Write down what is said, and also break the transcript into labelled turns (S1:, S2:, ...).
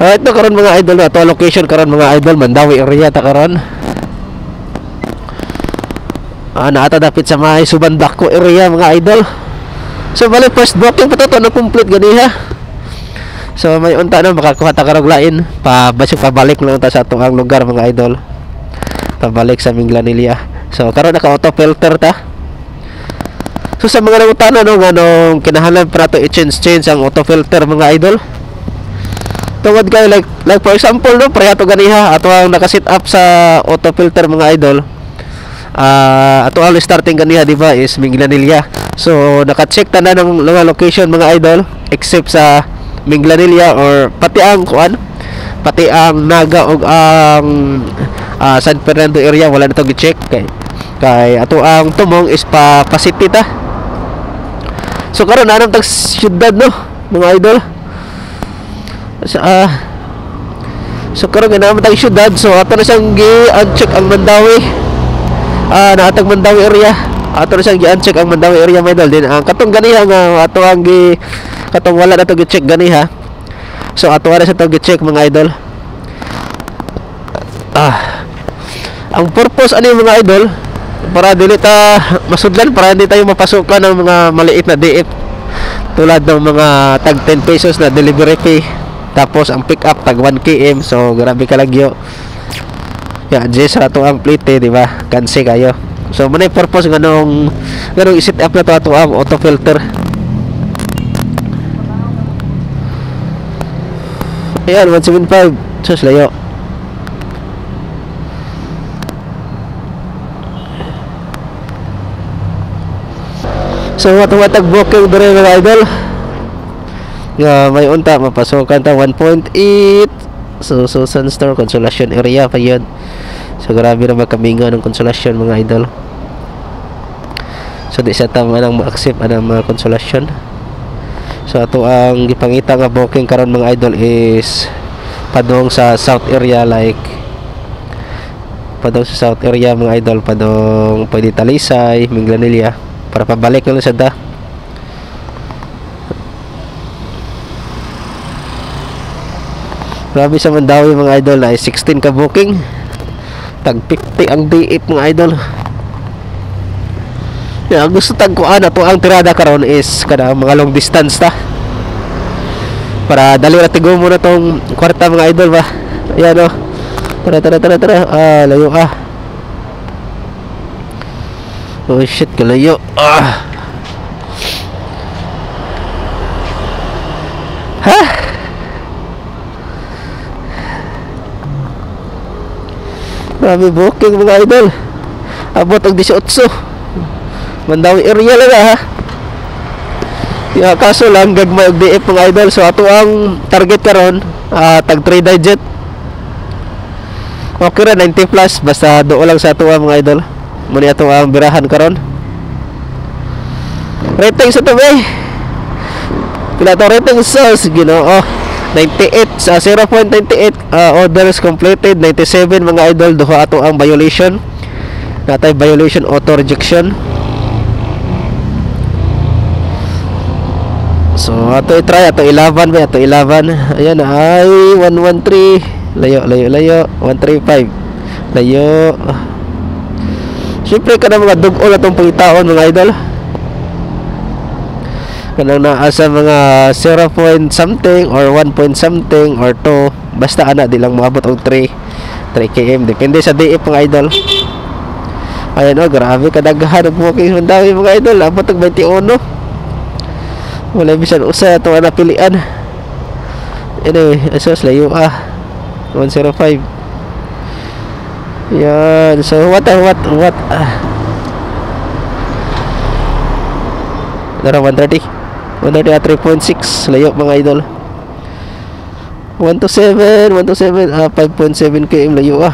S1: Ito karon mga idol, ito location karon mga idol, Mandawi area ta karon. Naata dapit sa may Subandako area mga idol. So bali first booking pa to na complete ganiha. So may unta na makakuha ta karong lain pa basig pabalik lang ta sa atong lugar mga idol. Pabalik sa Minglanilla. So karon naka auto filter ta. So sa mga nangutana no nganong kinahanglan para to i-change ang auto filter mga idol. Tungod kay like for example no pareha to ganiha ato ang naka-set up sa auto filter mga idol. Ato ang starting ganiha di ba is Minglanilla. So naka-check ta na ng mga location mga idol except sa Minglanilla or pati ang Naga o ang San Fernando area wala na to gi-check kay ato ang tumong is pa city ta. So karon anong tag syudad no mga idol. So karon nga naman tag syudad so ato na siyang gi-uncheck ang Mandawi. Naatag Mandawi area ato na siyang gi-uncheck ang Mandawi area mga idol. Din ang katong ganiha nga ato ang katong wala na to gi-check ganiha. So ato na sa to gi-check mga idol. Ang purpose ani mga idol para dili ta masudlan para hindi tayo mapasukan ng mga maliit na DF tulad ng mga tag 10 pesos na delivery fee tapos ang pick up tag 1 km so grabe kalagyo adjust sa ato ang plate di ba kansi kayo so manay purpose ganong i-set up na to ato ang auto filter. Ayan 175 sus layo. So watag booking dire mga idol. May unta mapasukan ta 1.8. So Susan Store Consolation area pa yun. So grabe na magkaminga ng Consolation mga idol. So di sa tama nang ma-accept anang mga Consolation. So ato ang gipangita nga booking karon mga idol is padong sa south area like padong sa south area mga idol padong pwede Talisay, Minglanilla para pabalik na lang sa da. Grabe sa Mandawi mga idol ay 16 ka booking tag 50 ang DF mga idol. Gusto tag kuan ato ang tirada karon is kada mga long distance ta para dali ra tigo mo na tong kwarta mga idol ba. Ayan o tara layo oh shit kalayo marami booking mga idol abot ang 18 Mandawi area lang kaso lang gagmay og DF mga idol so ato ang target karon tag 3 digit okay ra 90 plus basta doon lang sa ato mga idol. Muna ito ang birahan karon. Rating sa tabi. Pila to rating sa Ginoo. 98 sa 0.98 orders completed. 97 mga idol duha ato ang violation. Natay violation auto rejection. So ato i-try ato 11 ba ato 11. Ayan ay 113 layo 135 layo. Siyempre ka na mga dugol atong pangitaon mga idol. Kanang naa sa mga 0 point something or 1 point something or 2. Basta ana di lang maabot og 3 km. Depende sa DF mga idol. Ayan o, grabe kadaghan ang booking Mandawi mga idol. Abot og 21. Wala bisan usa itong napilian. Anyway, asos layo 105. Yan. So what Dara 130 at 3.6 layo mga idol. 127 5.7 km layo